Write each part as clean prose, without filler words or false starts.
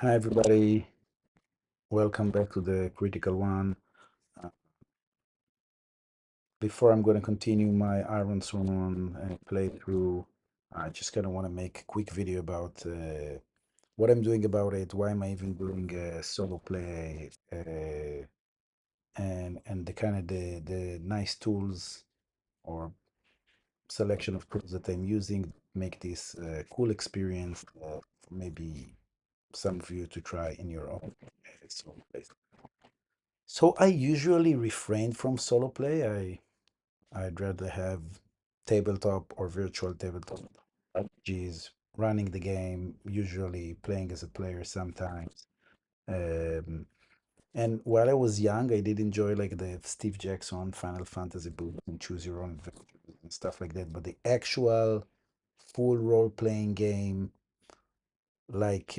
Hi, everybody. Welcome back to the Critical One. Uh, Before I'm going to continue my Ironsworn playthrough, I just kind of want to make a quick video about what I'm doing about it, why am I even doing solo play, and the kind of the nice tools or selection of tools that I'm using make this cool experience for maybe some of you to try in your own solo play. So I usually refrain from solo play. I'd rather have tabletop or virtual tabletop RPGs, running the game, usually playing as a player sometimes. Um, and while I was young, I did enjoy like the Steve Jackson Final Fantasy book and choose your own adventure and stuff like that. But the actual full role-playing game like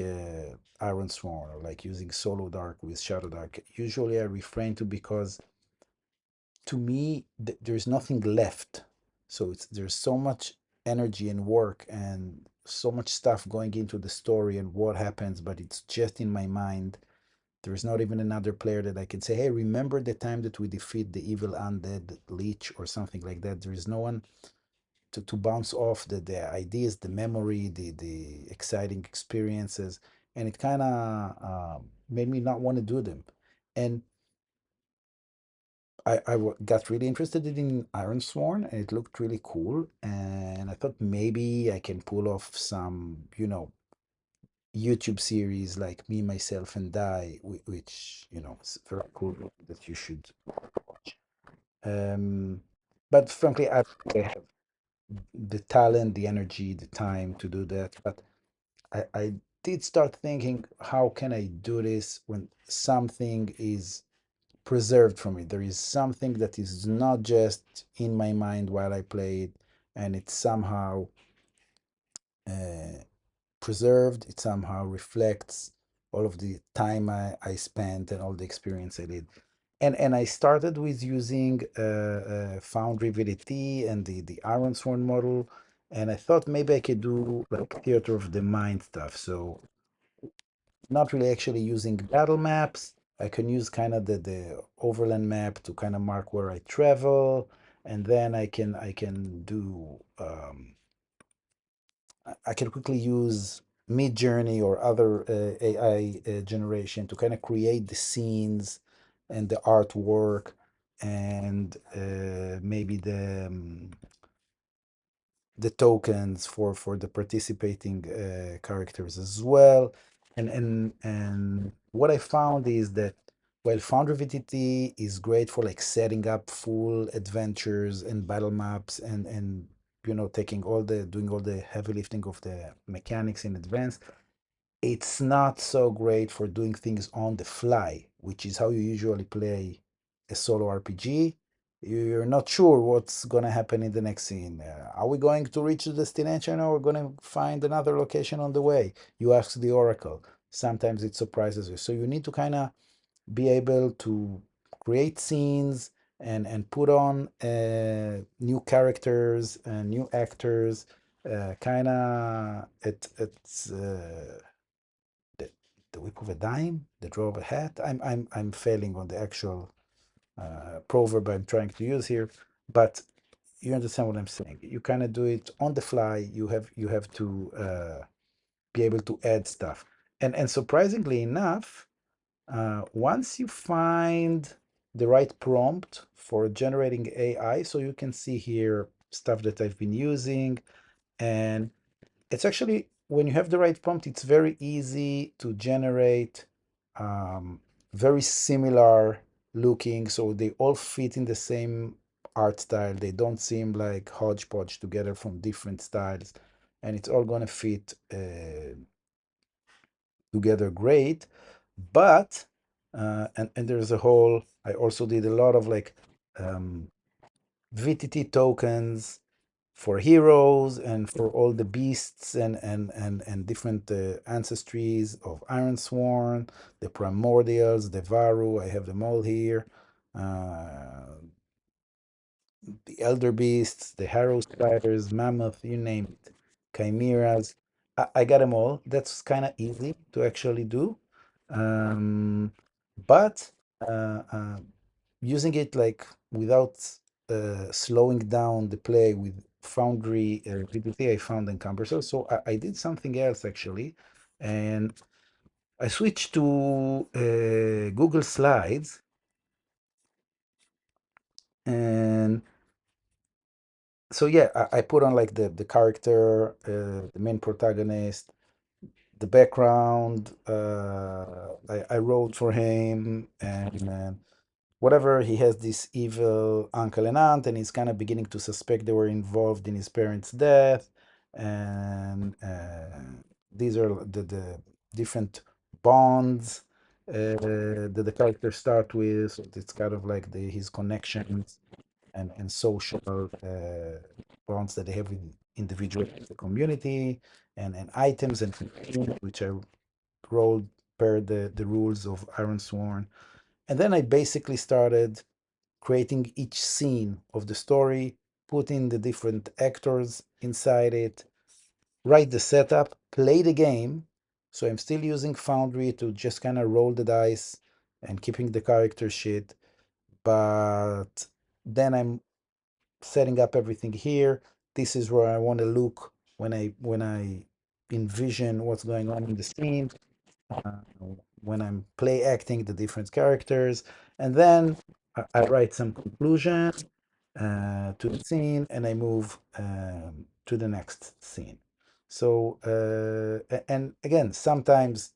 Ironsworn or like using Solo Dark with Shadow Dark, usually I refrain to because to me there's nothing left, so there's so much energy and work and so much stuff going into the story and what happens, but it's just in my mind. There's not even another player that I can say, hey, remember the time that we defeat the evil undead lich or something like that. There is no one to bounce off the ideas, the memory, the exciting experiences, and it kind of made me not want to do them. And got really interested in Ironsworn and it looked really cool. And I thought maybe I can pull off some, YouTube series like Me, Myself, and Die, which, is very cool that you should watch. Um, but frankly, I don't think I have the talent, the energy, the time to do that. But I did start thinking, how can I do this when something is preserved from it. There is something that is not just in my mind while I play it, and it's somehow uh, preserved. It somehow reflects all of the time I spent and all the experience I did. And I started with using Foundry VDT and the Ironsworn model, and I thought maybe I could do like theater of the mind stuff. So not really actually using battle maps. I can use kind of the overland map to kind of mark where I travel, and then I can do I can quickly use Mid Journey or other AI generation to kind of create the scenes and the artwork and maybe the tokens for the participating characters as well. And what I found is that while Foundry VTT is great for like setting up full adventures and battle maps and taking all the doing all the heavy lifting of the mechanics in advance, it's not so great for doing things on the fly, which is how you usually play a solo RPG. You're not sure what's going to happen in the next scene. Are we going to reach the destination or we're going to find another location on the way? You ask the Oracle. Sometimes it surprises you. So you need to kind of be able to create scenes and put on new characters and new actors kind of it's the, the whip of a dime, the draw of a hat. I'm failing on the actual proverb I'm trying to use here, but you understand what I'm saying. You kind of do it on the fly. You have to be able to add stuff, and surprisingly enough, once you find the right prompt for generating AI, so you can see here stuff that I've been using, and it's actually when you have the right prompt, it's very easy to generate um, very similar looking, so they all fit in the same art style. They don't seem like hodgepodge together from different styles, and it's all gonna fit together great. But and there's a whole. I also did a lot of like um, VTT tokens for heroes and for all the beasts and different ancestries of Ironsworn, the Primordials, the Varu. I have them all here. Uh, the Elder Beasts, the Harrow Spiders, Mammoth, you name it, Chimeras. I got them all. That's kind of easy to actually do. Um, but using it like without slowing down the play with Foundry VBT, I found encumbersome. So I did something else actually, and I switched to Google Slides, and so yeah, I put on like the character, the main protagonist, the background. I wrote for him, and whatever, he has this evil uncle and aunt, and he's kind of beginning to suspect they were involved in his parents' death, and these are the different bonds that the characters start with. So it's kind of like his connections and social bonds that they have with individuals in the community, and items and things which are rolled per the rules of Ironsworn. And then I basically started creating each scene of the story, putting the different actors inside it, write the setup, play the game. So I'm still using Foundry to just kind of roll the dice and keeping the character sheet, but then I'm setting up everything here. This is where I want to look when I envision what's going on in the scene, uh, when I'm play acting the different characters, and then I write some conclusion to the scene, and I move to the next scene. So and again, sometimes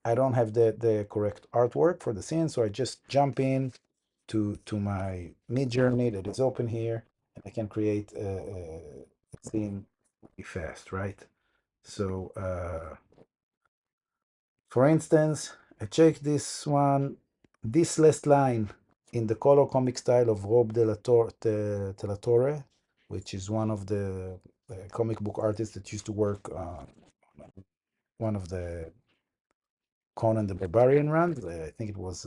I don't have the correct artwork for the scene, so I just jump in to my mid journey that is open here, and I can create a scene really fast, right? So for instance, I check this one, this last line in the color comic style of Rob de la Torre, which is one of the comic book artists that used to work on one of the Conan the Barbarian runs. I think it was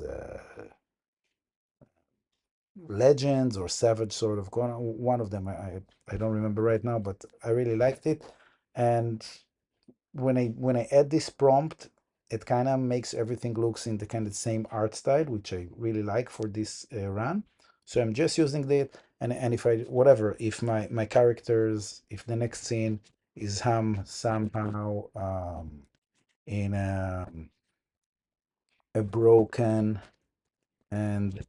Legends or Savage sort of Conan, one of them. I don't remember right now, but I really liked it. And when I add this prompt, it kind of makes everything looks in the kind of same art style, which I really like for this run. So I'm just using that, and if I whatever, if my characters, if the next scene is somehow in a broken and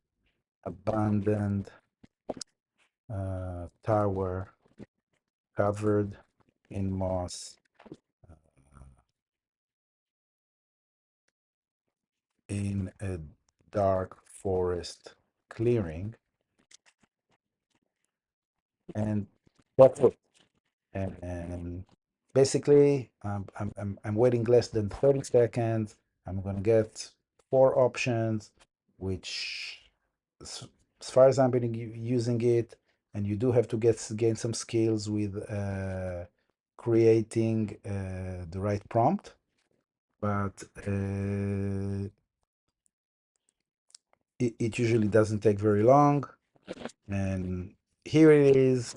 abandoned tower covered in moss, in a dark forest clearing, and that's it. And basically, I'm waiting less than 30 seconds. I'm gonna get four options, which, as, as far as I'm been using it, and you do have to gain some skills with creating the right prompt, but it usually doesn't take very long. And here it is.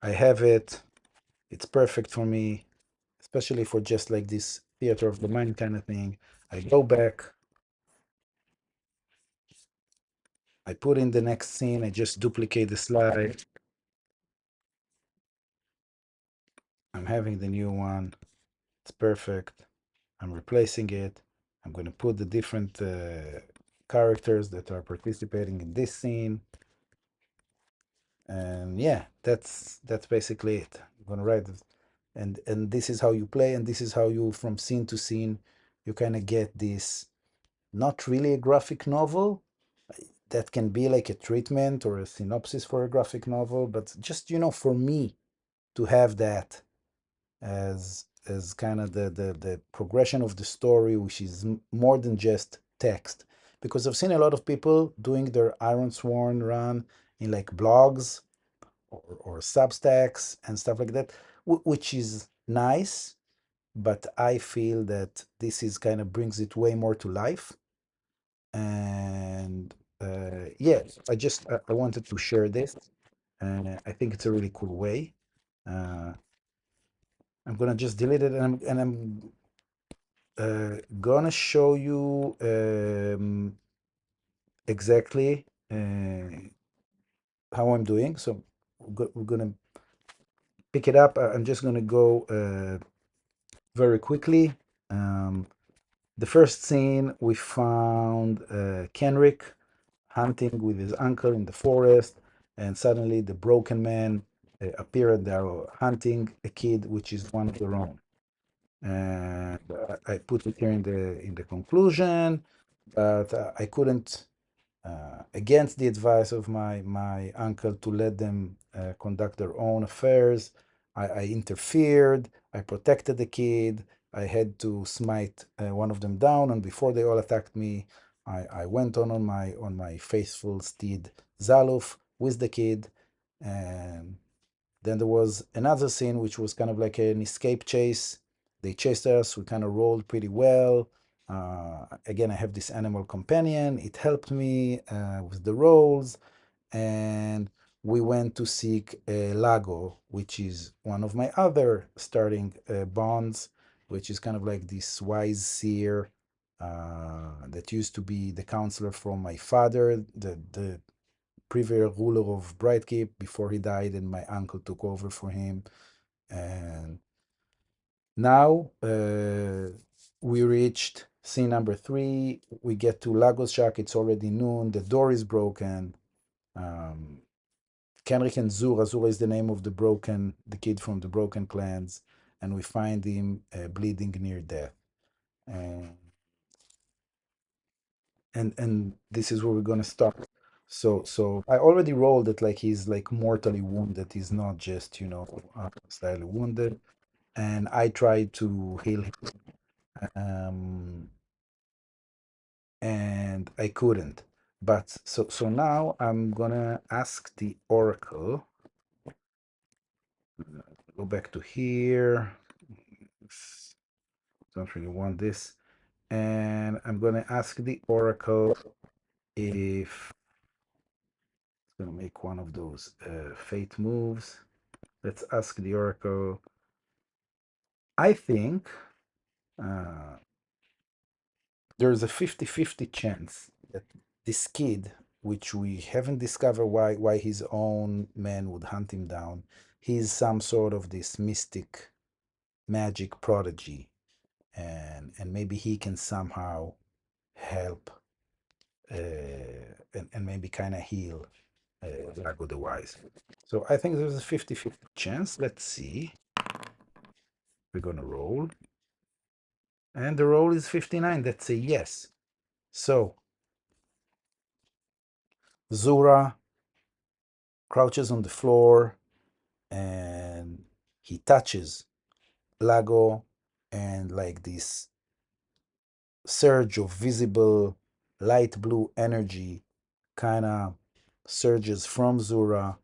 I have it. It's perfect for me, especially for just like this theater of the mind kind of thing. I go back, I put in the next scene, I just duplicate the slide. I'm having the new one. It's perfect. I'm replacing it. I'm going to put the different characters that are participating in this scene. And yeah, that's basically it. I'm going to write it. And this is how you play, and this is how you, from scene to scene, you kind of get this, not really a graphic novel, that can be like a treatment or a synopsis for a graphic novel, but just, for me to have that as kind of the progression of the story, which is more than just text. Because I've seen a lot of people doing their Ironsworn run in like blogs or Substacks and stuff like that, which is nice, but I feel that this is kind of brings it way more to life. And yeah, I wanted to share this, and I think it's a really cool way. Uh, I'm gonna just delete it, and I'm gonna show you exactly how I'm doing. So we're gonna pick it up. I'm just gonna go very quickly. Um, the first scene, we found Kenrick hunting with his uncle in the forest, and suddenly the broken man appeared. They are hunting a kid, which is one of their own. And I put it here in the conclusion, but I couldn't, against the advice of my uncle, to let them conduct their own affairs. I interfered. I protected the kid. I had to smite one of them down, and before they all attacked me, I went on my faithful steed Zaluf with the kid, and then there was another scene which was kind of like an escape chase. They chased us. We kind of rolled pretty well. Again, I have this animal companion. It helped me with the rolls. And we went to seek Lago, which is one of my other starting bonds, which is kind of like this wise seer that used to be the counselor from my father, the previous ruler of Brightkeep before he died, and my uncle took over for him. And now we reached scene number 3. We get to Lagos Shack. It's already noon. The door is broken. Um, Kenrick and Zura. Zura is the name of the kid from the Broken Clans, and we find him bleeding near death. And and this is where we're gonna stop. So I already rolled it like he's like mortally wounded. He's not just, slightly wounded. And I tried to heal him, um, and I couldn't. But so now I'm gonna ask the Oracle. Go back to here. Don't really want this. And I'm gonna ask the Oracle if it's gonna make one of those fate moves. Let's ask the Oracle. I think uh, there's a 50-50 chance that this kid, which we haven't discovered why his own men would hunt him down, he's some sort of this mystic magic prodigy, and maybe he can somehow help and maybe kind of heal Drago the Wise. So I think there's a 50-50 chance. Let's see. We're gonna roll. And the roll is 59. That's a yes. So Zura crouches on the floor and he touches Lago, and like this surge of visible light blue energy kind of surges from Zura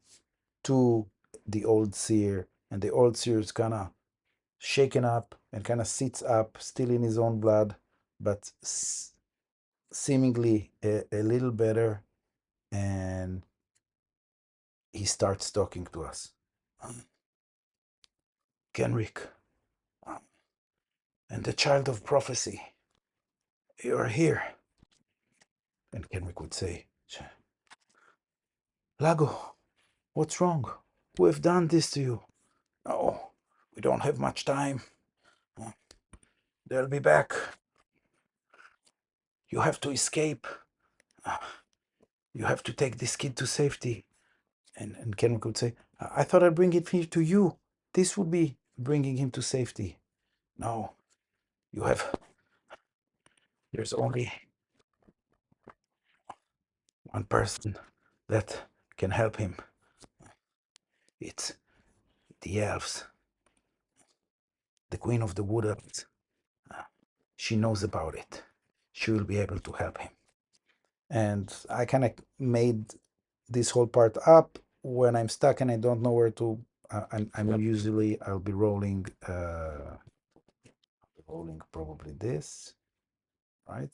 to the old seer, and the old seer is kind of shaken up and kind of sits up, still in his own blood, but seemingly a little better, and he starts talking to us. Kenrick, and the child of prophecy, you are here. And Kenrick would say, Lago, what's wrong? Who have done this to you? Oh, we don't have much time. They'll be back. You have to escape. You have to take this kid to safety. And Kenrick would say, I thought I'd bring it here to you. This would be bringing him to safety. No, you have. There's only one person that can help him. It's the elves, the Queen of the Wood Elves. She knows about it. She will be able to help him. And I kind of made this whole part up when I'm stuck and I don't know where to. I'm usually I'll be rolling probably this, right?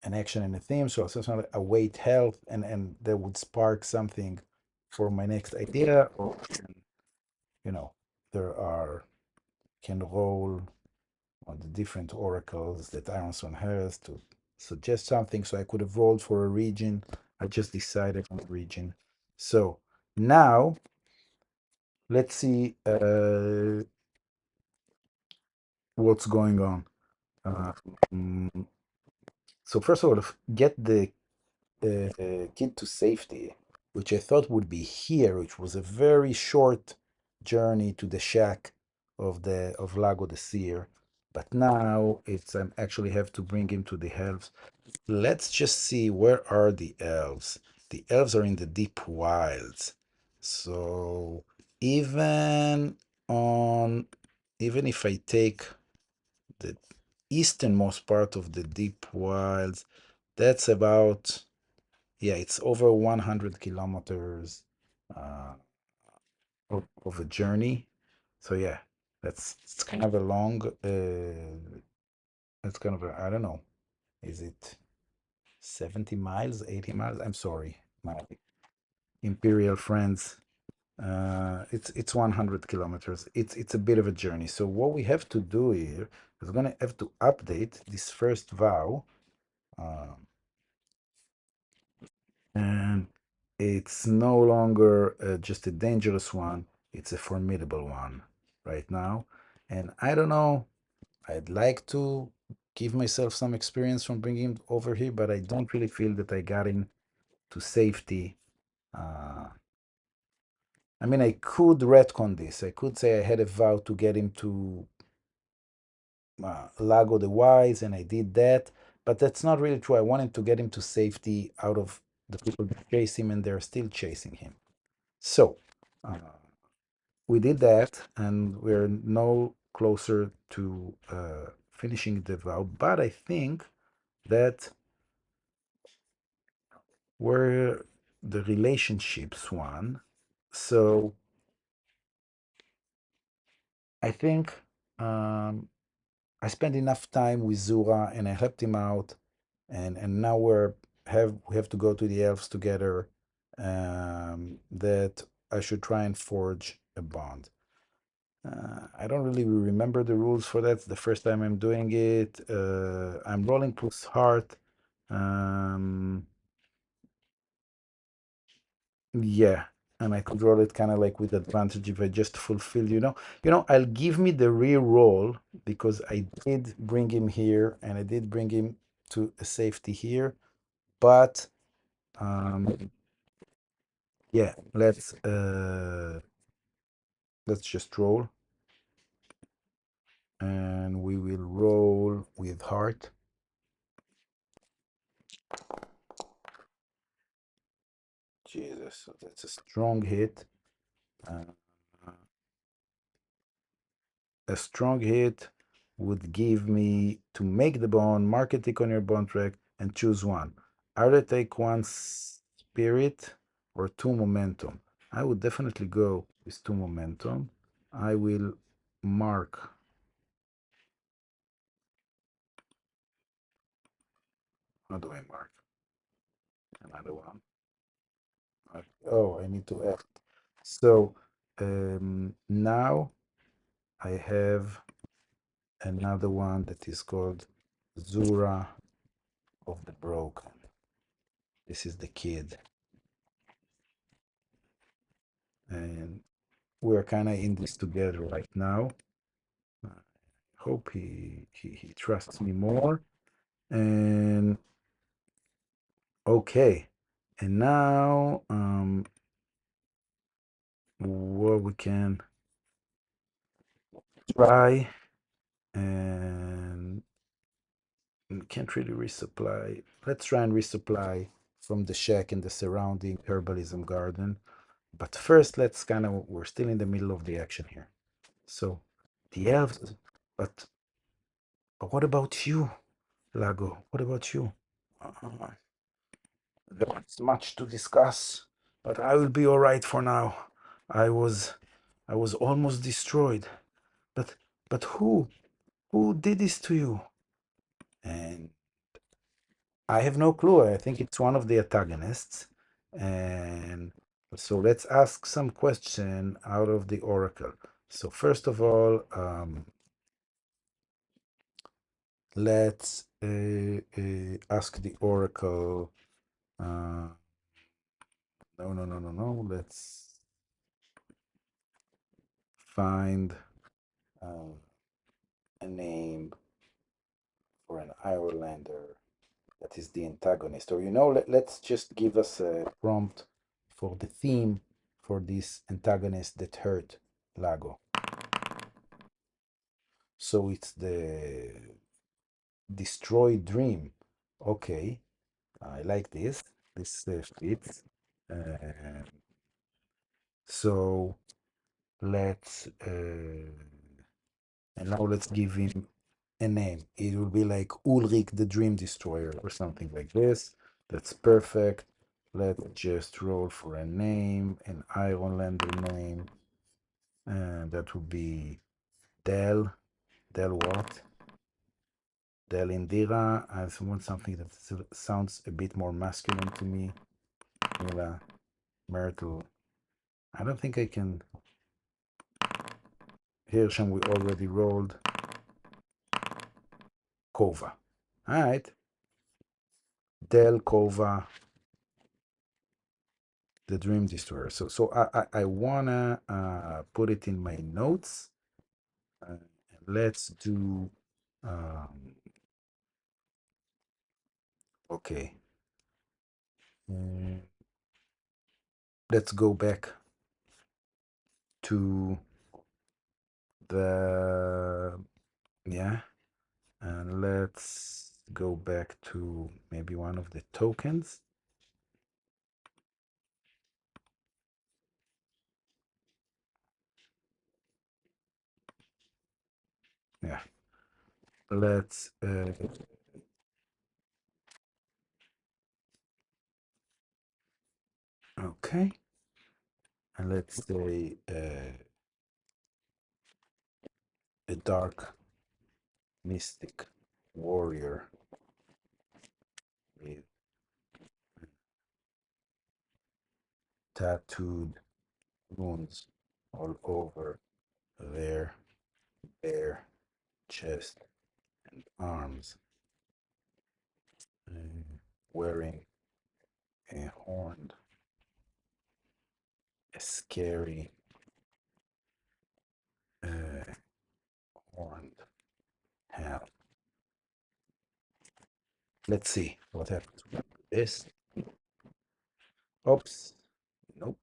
An action and a theme, so something like await health, and that would spark something for my next idea, or you know, there are can roll on the different oracles that Ironsworn has to suggest something. So I could have rolled for a region. I just decided on a region. So now let's see what's going on. Uh, mm, so first of all, get the kid to safety, which I thought would be here, which was a very short journey to the shack of Lago the Seer. But now it's I actually have to bring him to the elves. Let's just see, where are the elves? The elves are in the deep wilds. So even on even if I take the easternmost part of the deep wilds, that's about, yeah, it's over 100 kilometers uh, of a journey. So yeah, that's it's kind of a long. It's kind of a, I don't know. Is it 70 miles, 80 miles? I'm sorry, my imperial friends. It's 100 kilometers. It's a bit of a journey. So what we have to do here is we're gonna have to update this first vow. Um, and it's no longer just a dangerous one, it's a formidable one right now. And I don't know, I'd like to give myself some experience from bringing him over here, but I don't really feel that I got him to safety. I mean, I could retcon this. I could say I had a vow to get him to Lago the Wise, and I did that, but that's not really true. I wanted to get him to safety out of the people that chase him, and they're still chasing him. So uh, we did that, and we're no closer to finishing the vow. But I think that we're the relationships one. So I think I spent enough time with Zura, and I helped him out, and now we have to go to the elves together. That I should try and forge a bond. I don't really remember the rules for that. It's the first time I'm doing it. I'm rolling plus heart. Um, yeah, and I could roll it kind of like with advantage if I just fulfill, I'll give me the re-roll because I did bring him here and I did bring him to a safety here. But yeah, let's just roll, and we will roll with heart. Jesus, so that's a strong hit. Uh, a strong hit would give me to make the bond, mark a tick on your bond track, and choose one. Either take one spirit or two momentum. I would definitely go with two momentum. I will mark. How do I mark? Another one. Oh, I need to add. So now I have another one that is called Zura of the Broken. This is the kid. And we're kind of in this together right now. I hope he trusts me more. And okay. And now what we can try, and we can't really resupply. Let's try and resupply from the shack and the surrounding herbalism garden. But first, let's kind of, we're still in the middle of the action here. So the elves, but what about you, Lago? What about you? Uh, there's much to discuss, but I will be all right for now. I was, I was almost destroyed. But, but who did this to you? And I have no clue. I think it's one of the antagonists. And so let's ask some question out of the oracle. So first of all, let's ask the oracle. No, no, no, no, no. Let's find a name for an Irelander that is the antagonist. Or, let's just give us a prompt for the theme for this antagonist that hurt Lago. So it's the destroyed dream. Okay, I like this. This fits. Uh, so let's and now let's give him a name. It will be like Ulrich the Dream Destroyer or something like this. That's perfect. Let's just roll for a name, an Ironlander name, and that would be Del. Del what? Del Indira. I want something that sounds a bit more masculine to me. Mila, Myrtle. I don't think I can. Hirschham we already rolled. Kova. All right. Del Kova, the Dream Destroyer. So I wanna put it in my notes. Let's do. Okay. Mm, let's go back to the yeah, and let's go back to maybe one of the tokens. Yeah. Let's okay, and let's say a dark mystic warrior with tattooed wounds all over their bare chest and arms, wearing a scary uh, horned hat. Let's see what happens with this. Oops. Nope.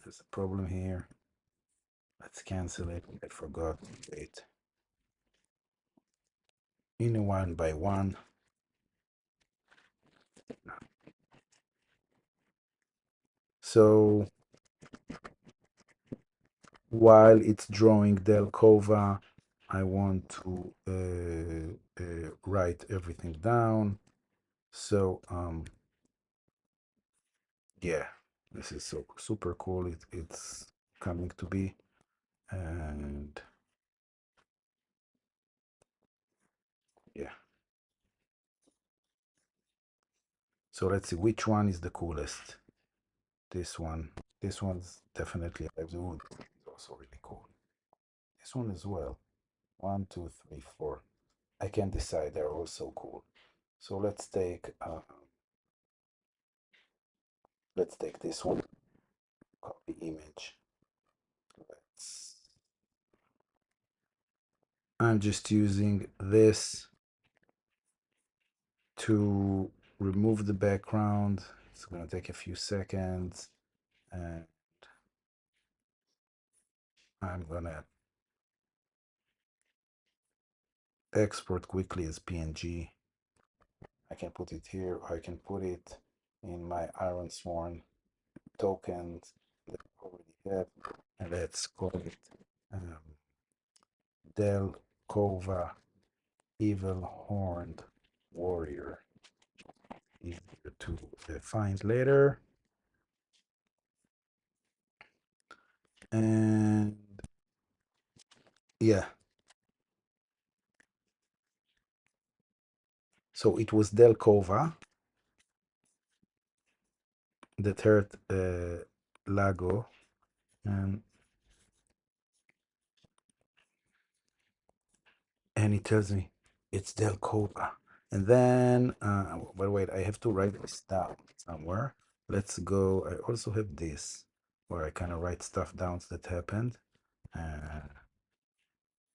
There's a problem here. Let's cancel it. I forgot. Wait. In one by one. So while it's drawing Delcova, I want to write everything down. So yeah, this is so super cool. It's coming to be, and yeah. So let's see which one is the coolest. This one. This one's definitely the wood. It's also really cool. This one as well. One, two, three, four. I can't decide. They're all so cool. So let's take this one. Copy image. Let's. I'm just using this to remove the background. It's gonna take a few seconds, and I'm gonna export quickly as PNG. I can put it here, or I can put it in my Ironsworn tokens that I already have. And let's call it um, Del Kova Evil Horned Warrior. Easier to find later. And yeah. So it was Del Kova that hurt Lago. And and he tells me it's Del Cova. And then, but wait, I have to write this down somewhere. Let's go. I also have this where I kind of write stuff down that happened. Uh,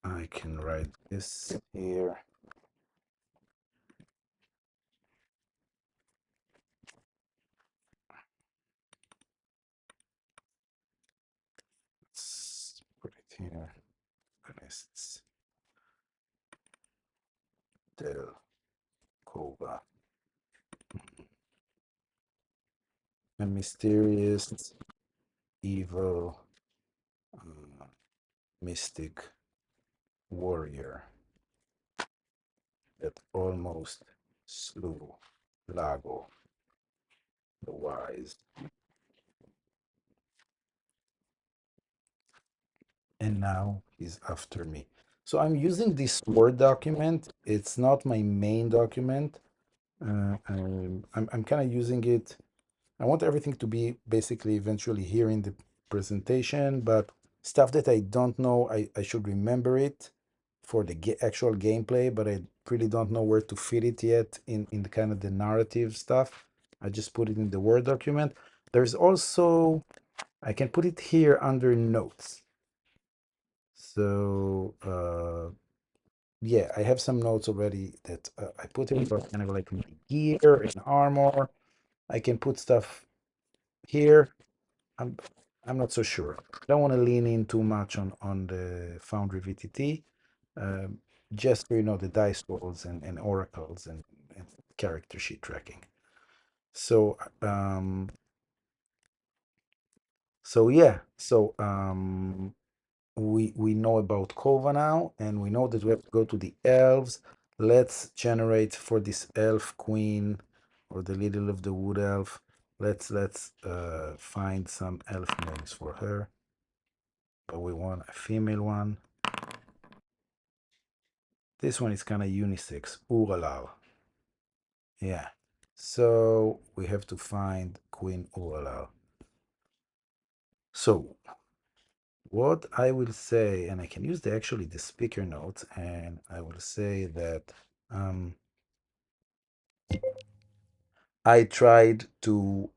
I can write this here. Let's put it here. It's Del Cova. A mysterious, evil, mystic warrior that almost slew Lago the Wise. And now he's after me. So I'm using this Word document. It's not my main document. I'm kind of using it. I want everything to be basically eventually here in the presentation, but stuff that I don't know, I should remember it for the actual gameplay, but I really don't know where to fit it yet in the kind of the narrative stuff. I just put it in the Word document. There's also, I can put it here under notes. So yeah, I have some notes already that I put in for kind of like my gear and armor. I can put stuff here. I'm I'm not so sure. I don't want to lean in too much on the Foundry VTT. Um, just for, the dice rolls and oracles and character sheet tracking. So yeah. We know about Kova now, and we know that we have to go to the elves. Let's generate for this elf queen or the Little of the Wood Elf. Let's find some elf names for her. But we want a female one. This one is kind of unisex. Uralal. Yeah. So we have to find Queen Uralal. So what I will say, and I can use actually the speaker notes, and I will say that I tried to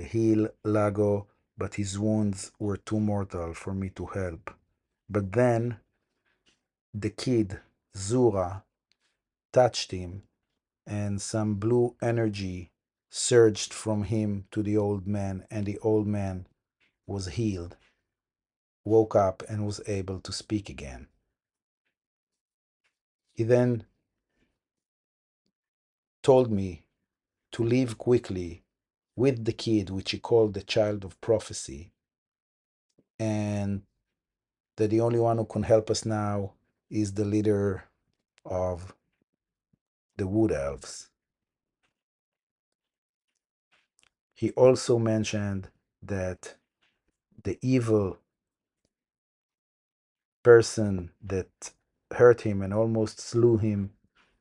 heal Lago, but his wounds were too mortal for me to help. But then the kid, Zura, touched him, and some blue energy surged from him to the old man, and the old man was healed, woke up, and was able to speak again. He then told me to leave quickly with the kid, which he called the child of prophecy, and that the only one who can help us now is the leader of the Wood Elves. He also mentioned that the evil person that hurt him and almost slew him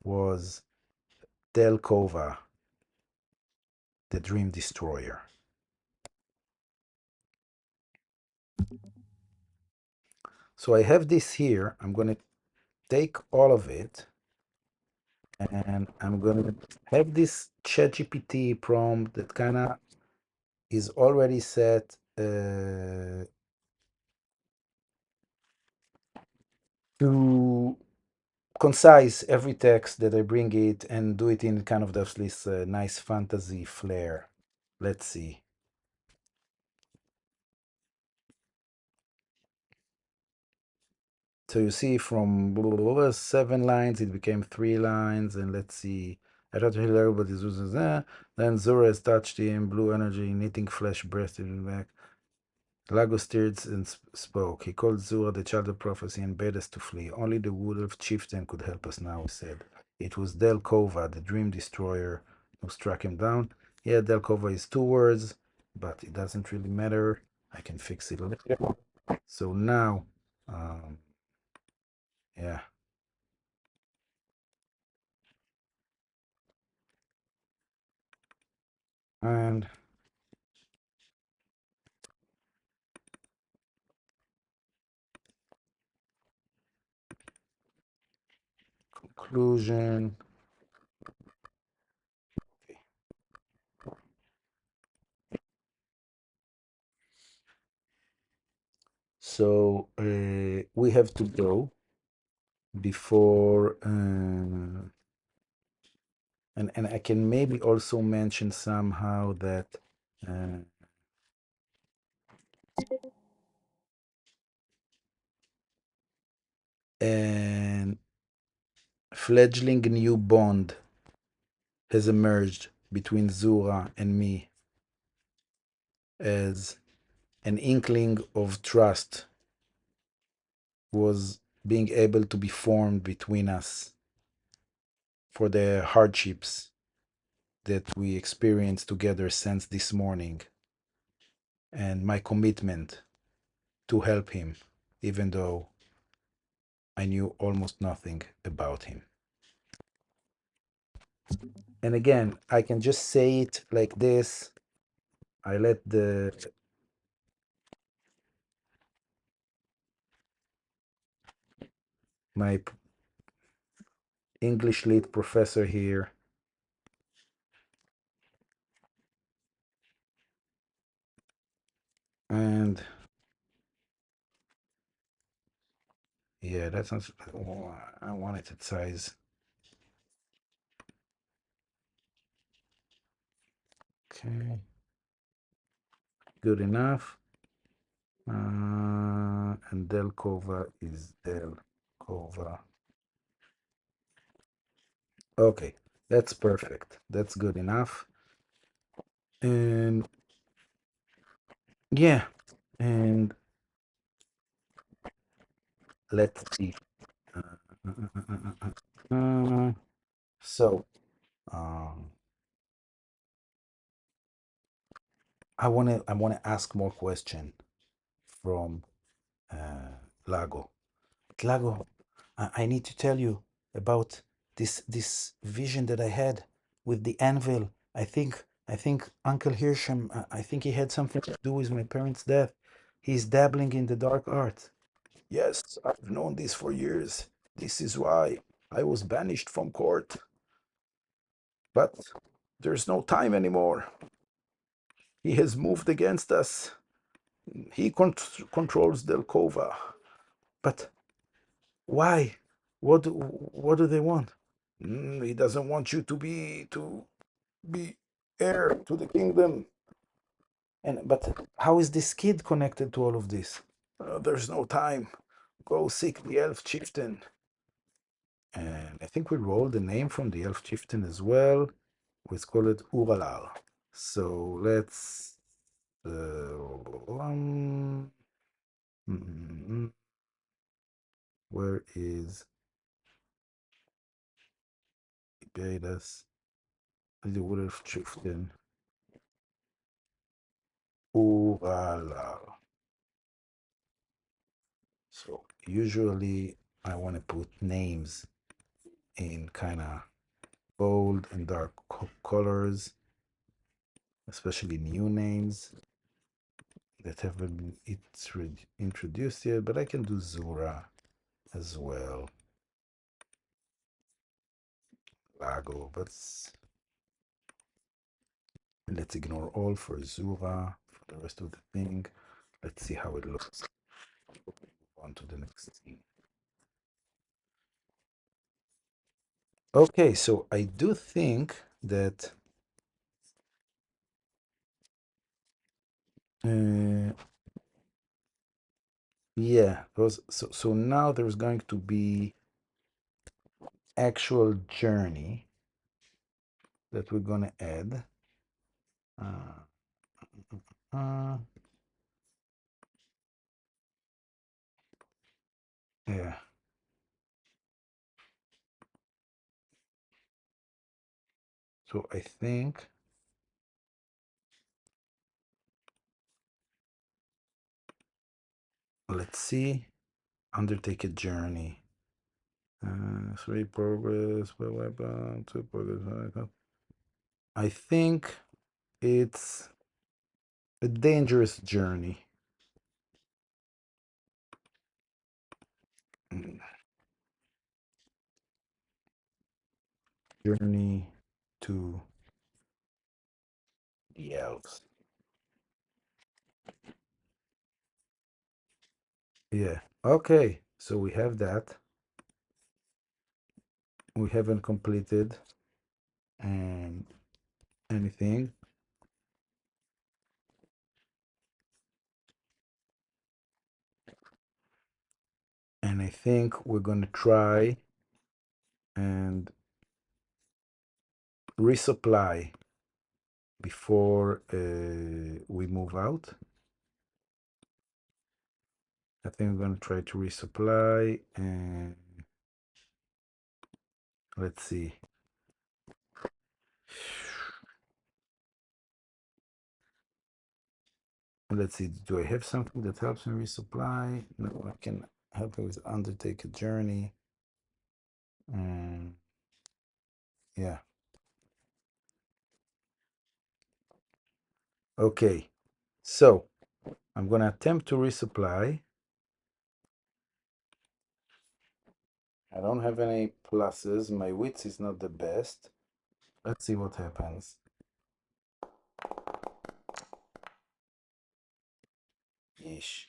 was Delkova, the Dream Destroyer. So I have this here. I'm going to take all of it and I'm going to have this ChatGPT prompt that kind of is already set to concise every text that I bring it and do it in kind of this nice fantasy flair. Let's see. So you see from 7 lines, it became 3 lines. And let's see. I thought he learned, but this was then Zora has touched him, blue energy, knitting flesh, breasted back. Lago stirred and spoke. He called Zura the child of prophecy and bade us to flee. Only the wood elf chieftain could help us now, he said. It was Delkova, the dream destroyer, who struck him down. Yeah, Delkova is 2 words, but it doesn't really matter. I can fix it later. So now, yeah. And Conclusion. Okay. So we have to go before, and I can maybe also mention somehow that uh, an fledgling new bond has emerged between Zura and me as an inkling of trust was being able to be formed between us for the hardships that we experienced together since this morning, and my commitment to help him, even though I knew almost nothing about him. And again, I can just say it like this. I let the my English lit professor here, and yeah, that's not. Oh, I want it at size. Okay, good enough. And Delcova is Delcova. Okay, that's perfect. That's good enough. And yeah, and let's see. Uh, so, um, I wanna ask more question from Lago. Lago, I need to tell you about this vision that I had with the anvil. I think Uncle Hirschem. I think he had something to do with my parents' death. He's dabbling in the dark arts. Yes, I've known this for years. This is why I was banished from court. But there's no time anymore. He has moved against us. He controls Delkova. But why? What do they want? He doesn't want you to be heir to the kingdom. And but how is this kid connected to all of this? There's no time. Go seek the elf chieftain. And I think we rolled the name from the elf chieftain as well. Let's call it Uralal. So let's. Um, where is Ibedas? The elf chieftain. Uralal. So usually I want to put names in kind of bold and dark colors, especially new names that haven't been introduced yet, but I can do Zura as well. Lago, but let's ignore all for Zura for the rest of the thing. Let's see how it looks. Move on to the next thing. Okay, so I do think that uh, yeah, because so now there's going to be actual journey that we're gonna add. Uh, uh, yeah, so I think let's see, undertake a journey. Three progress, blah, blah, blah, two progress. I think it's a dangerous journey. Mm, Journey to the elves. Yeah. Okay. So we have that. We haven't completed and anything. And I think we're gonna try and resupply before we move out. I think we're gonna try to resupply and let's see. Let's see, do I have something that helps me resupply? No, I can help you with undertake a journey. And yeah. Okay. So I'm gonna attempt to resupply. I don't have any pluses. My wits is not the best. Let's see what happens. Yeesh.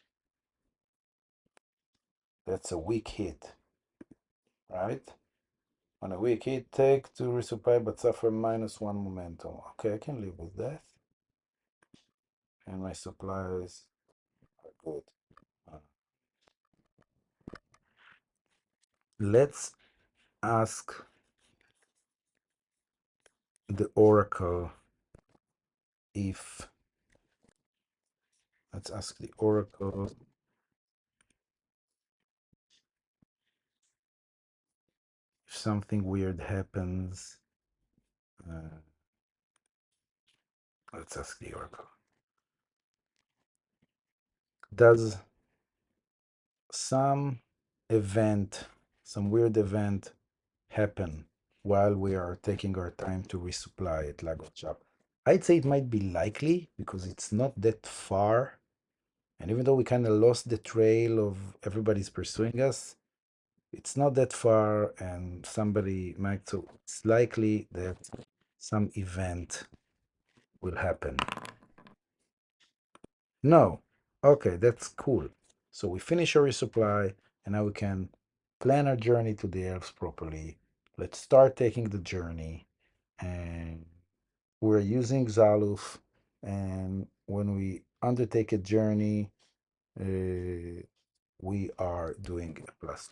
That's a weak hit, right? On a weak hit, take to resupply but suffer -1 momentum. Okay, I can live with that. And my supplies are good. Uh, let's ask the Oracle if let's ask the Oracle if something weird happens. Uh, let's ask the Oracle. Does some event, some weird event happen while we are taking our time to resupply at Lago Chap? I'd say it might be likely because it's not that far. And even though we kind of lost the trail of everybody's pursuing us, it's not that far and somebody might, so it's likely that some event will happen. No. Okay, that's cool. So we finish our resupply and now we can plan our journey to the elves properly. Let's start taking the journey. And we're using Zaluf. And when we undertake a journey, we are doing a plus.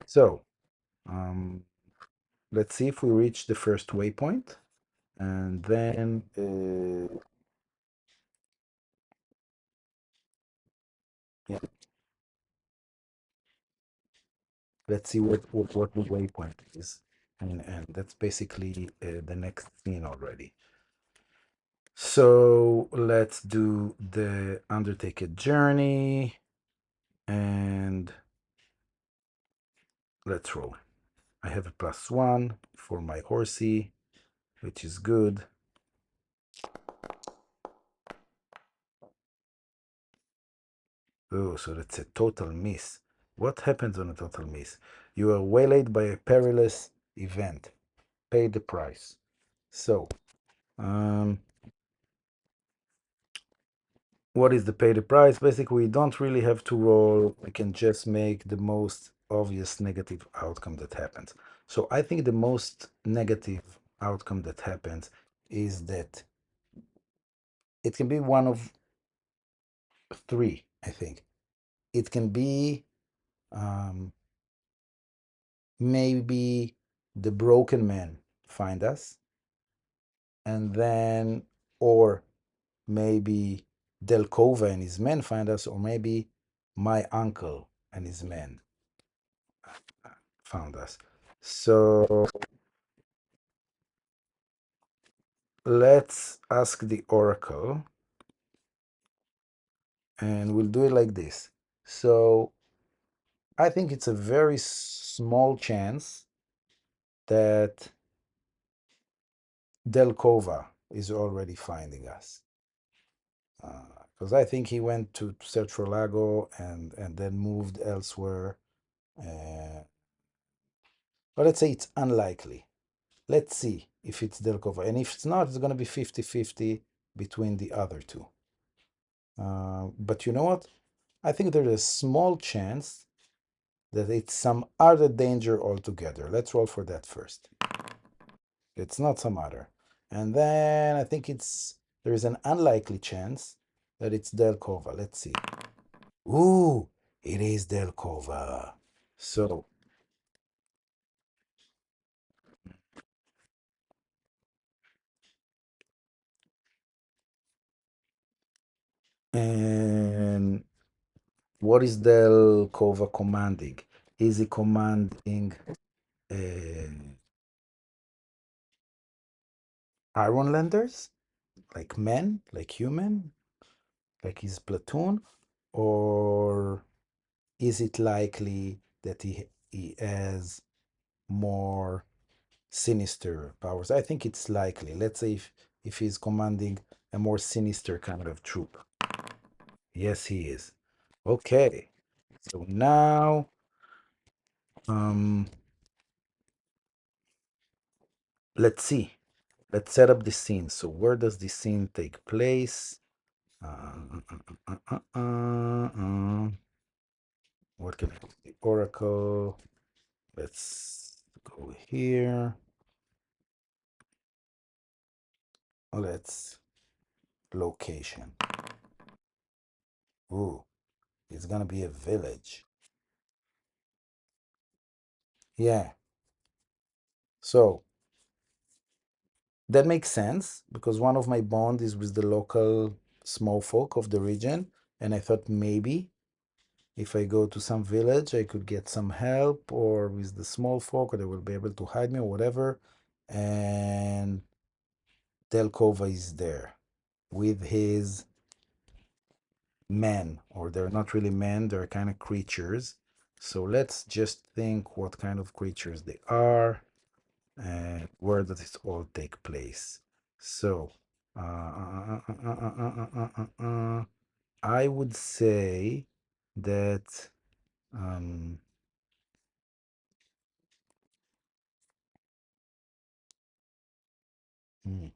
So let's see if we reach the first waypoint. And then yeah, let's see what the waypoint is. And that's basically the next scene already. So let's do the undertake a journey and let's roll. I have a +1 for my horsey, which is good. Oh, so that's a total miss. What happens on a total miss? You are waylaid by a perilous event. Pay the price. So, um, what is the pay the price? Basically, we don't really have to roll. We can just make the most obvious negative outcome that happens. So I think the most negative outcome that happens is that it can be one of three, I think. It can be um, maybe the broken man find us, and then, or maybe Delcova and his men find us, or maybe my uncle and his men found us. So let's ask the oracle, and we'll do it like this. So I think it's a very small chance that Delcova is already finding us. Because I think he went to search for Lago and then moved elsewhere. Uh, But let's say it's unlikely. Let's see if it's Delkova. And if it's not, it's going to be 50-50 between the other two. But you know what? I think there's a small chance that it's some other danger altogether. Let's roll for that first. It's not some other. And then I think there is an unlikely chance that it's Delkova. Let's see. Ooh, it is Delkova. So, and what is Delkova commanding? Is he commanding Ironlanders? Like men? Like human? Like his platoon? Or is it likely that he has more sinister powers? I think it's likely. Let's say if he's commanding a more sinister kind of troop. Yes, he is. Okay. So now, um, let's see. Let's set up the scene. So where does the scene take place? Uh, uh, uh, uh, uh, uh. What can I do? The Oracle. Let's go here. Let's location. Ooh, it's gonna be a village. Yeah. So that makes sense because one of my bond is with the local small folk of the region, and I thought maybe if I go to some village, I could get some help or with the small folk, or they will be able to hide me or whatever. And Delkova is there with his men, or they're not really men, they're kind of creatures. So let's just think what kind of creatures they are and where does it all take place. So, I would say that um, hmm,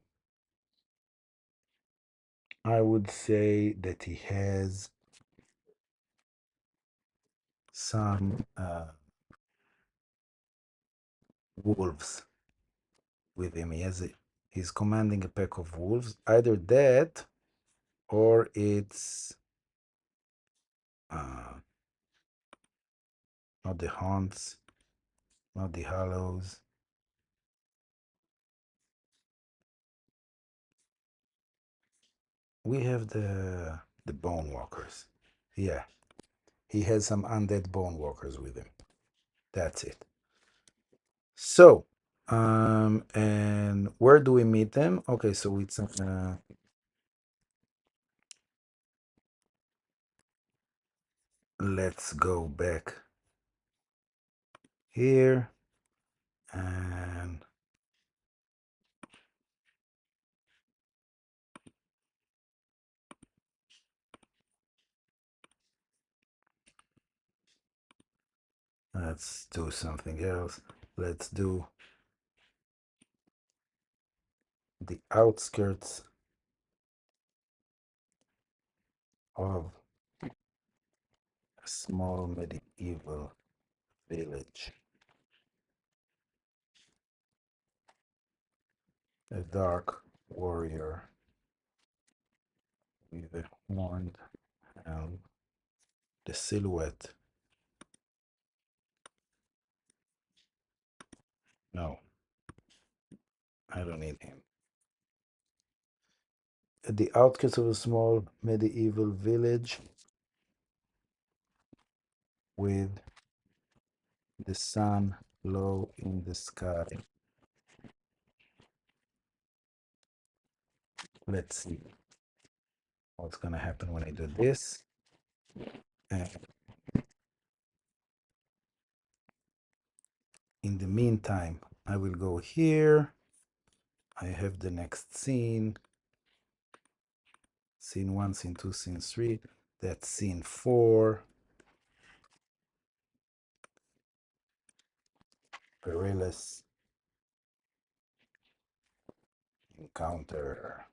I would say that he has some wolves with him. He's commanding a pack of wolves. Either that or it's uh, not the haunts, not the hollows. We have the bone walkers. Yeah, he has some undead bone walkers with him. That's it. So, and where do we meet them? Okay, so it's let's go back here and let's do something else. Let's do the outskirts of a small medieval village. A dark warrior with a horned helm. The silhouette. No, I don't need him. At the outskirts of a small medieval village with the sun low in the sky. Let's see what's gonna happen when I do this. And in the meantime, I will go here. I have the next scene. Scene 1, scene 2, scene 3. That's scene 4. perilous encounter.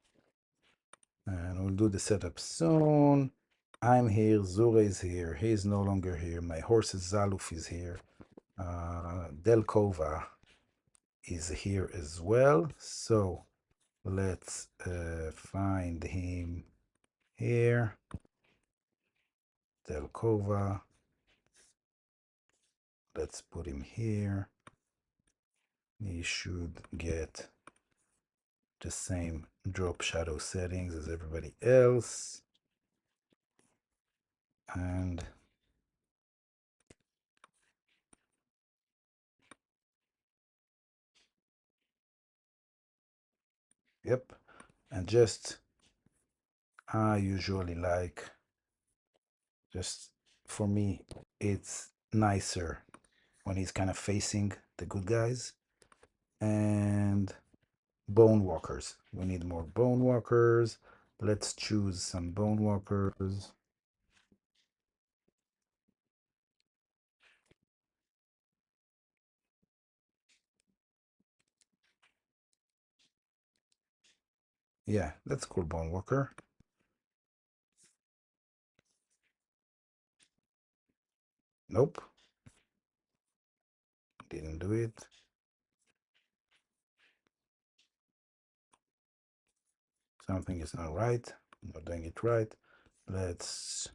And we'll do the setup soon. I'm here, Zura is here, he's no longer here, my horse Zaluf is here, Delkova is here as well. So let's find him here. Delkova. Let's put him here. He should get the same drop shadow settings as everybody else. And yep. And just I usually like, just for me, it's nicer when he's kind of facing the good guys. And bone walkers. We need more bone walkers. Let's choose some bone walkers. Yeah, that's cool, bone walker. Nope, didn't do it. Something is not right. I'm not doing it right. Let's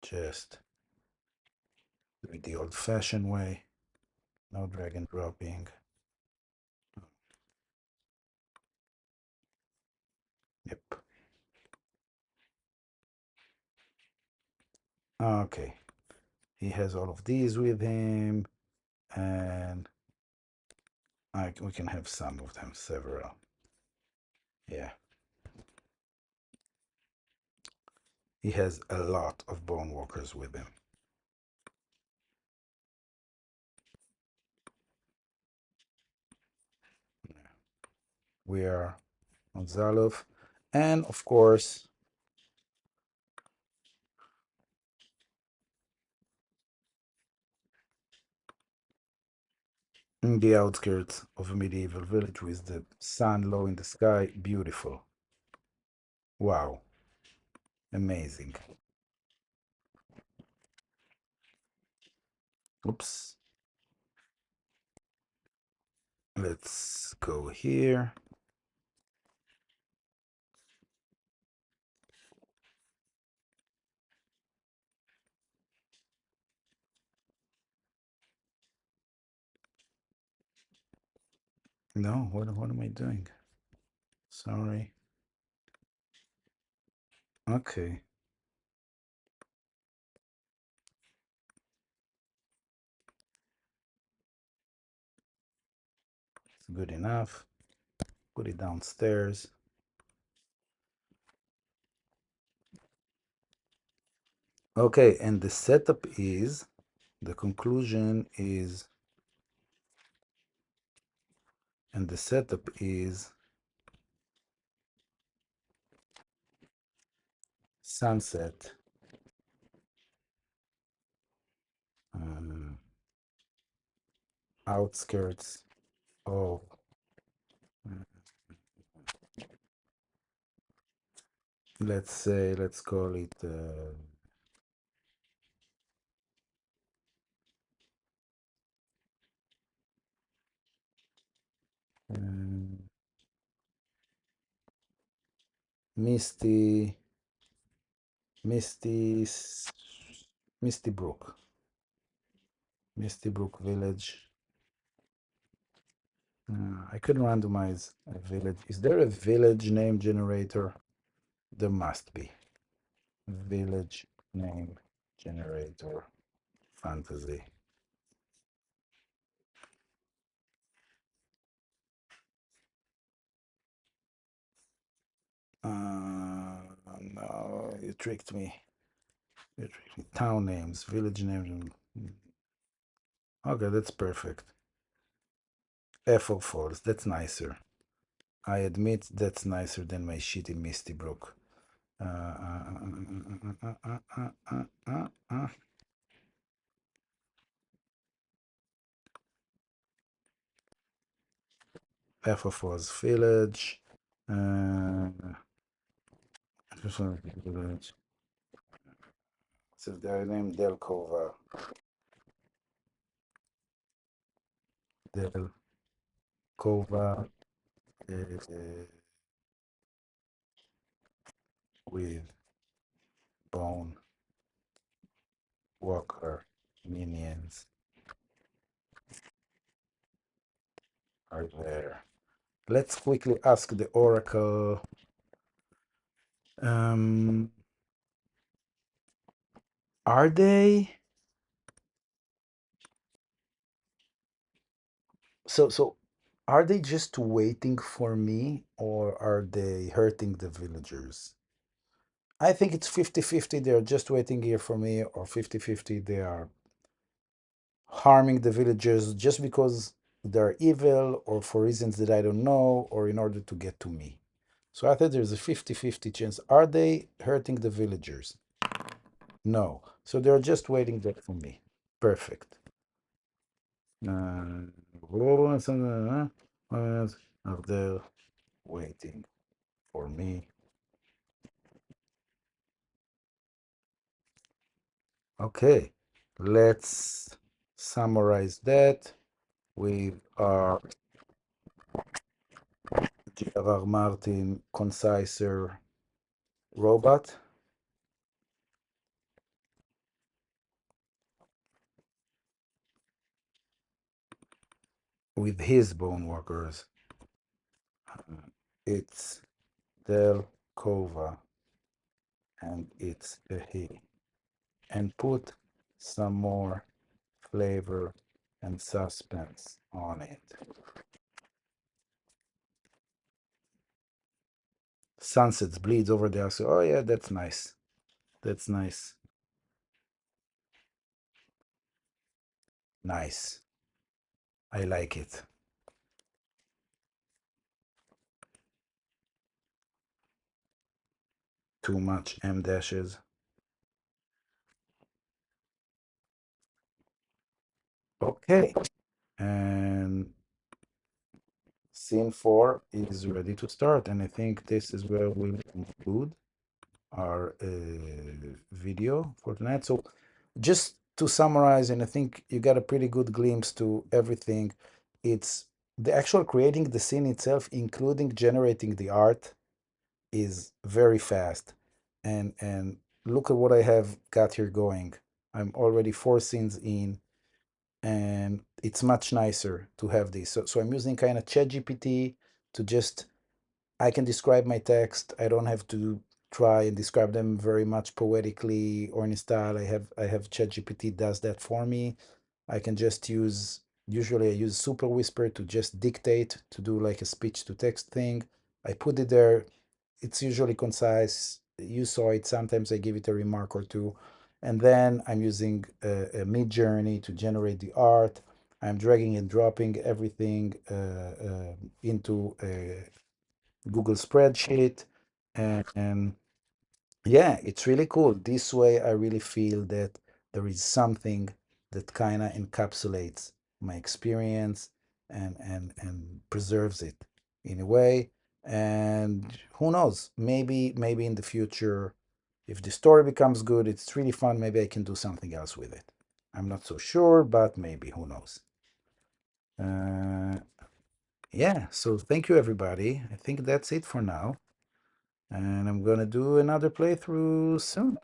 just do it the old-fashioned way. No drag and dropping. Yep. Okay. He has all of these with him, and we can have some of them, several. Yeah. He has a lot of bone walkers with him. We are on Zalov, and of course, in the outskirts of a medieval village with the sun low in the sky. Beautiful. Wow. Amazing. Oops. Let's go here. No, what am I doing? Sorry. Okay. It's good enough. Put it downstairs. Okay, and the setup is, the conclusion is, and the setup is sunset. Um, Outskirts of, let's say, let's call it um, Misty, Misty, Misty Brook, Misty Brook Village. I could randomize a village. Is there a village name generator? There must be. Village name generator fantasy. No, you tricked me. You tricked me. Town names, village names. Okay, that's perfect. F Falls, that's nicer. I admit that's nicer than my shitty Misty Brook. Ephesus village. Uh, village. So their name Delkova. Delkova with bone walker minions are there. Let's quickly ask the oracle. Um, are they so are they just waiting for me or are they hurting the villagers? I think it's 50-50. They're just waiting here for me, or 50-50. They are harming the villagers just because they're evil or for reasons that I don't know or in order to get to me. So I think there's a 50-50 chance. Are they hurting the villagers? No. So they're just waiting there for me. Perfect. Are they waiting for me? Okay. Let's summarize that with our J.R.R. Martin conciser robot with his bone workers. It's Del Cova and it's a he. And put some more flavor and suspense on it. Sunsets bleeds over there. So, oh yeah, that's nice. That's nice. Nice. I like it. Too much M dashes. Okay. And scene 4 is ready to start. And I think this is where we'll conclude our video for tonight. So just to summarize, and I think you got a pretty good glimpse to everything. It's the actual creating the scene itself, including generating the art, is very fast. And look at what I have got here going. I'm already 4 scenes in, and it's much nicer to have this. So I'm using kind of ChatGPT to just I can describe my text. I don't have to try and describe them very much poetically or in style. I have ChatGPT does that for me. I can just use usually I use Super Whisper to just dictate to do like a speech to text thing. I put it there. It's usually concise. You saw it. Sometimes I give it a remark or two. And then I'm using a Mid Journey to generate the art. I'm dragging and dropping everything into a Google spreadsheet. And yeah, it's really cool. This way, I really feel that there is something that kind of encapsulates my experience and preserves it in a way. And who knows, maybe in the future, if the story becomes good, it's really fun. Maybe I can do something else with it. I'm not so sure, but maybe, who knows? Uh, yeah, so thank you, everybody. I think that's it for now. And I'm gonna do another playthrough soon.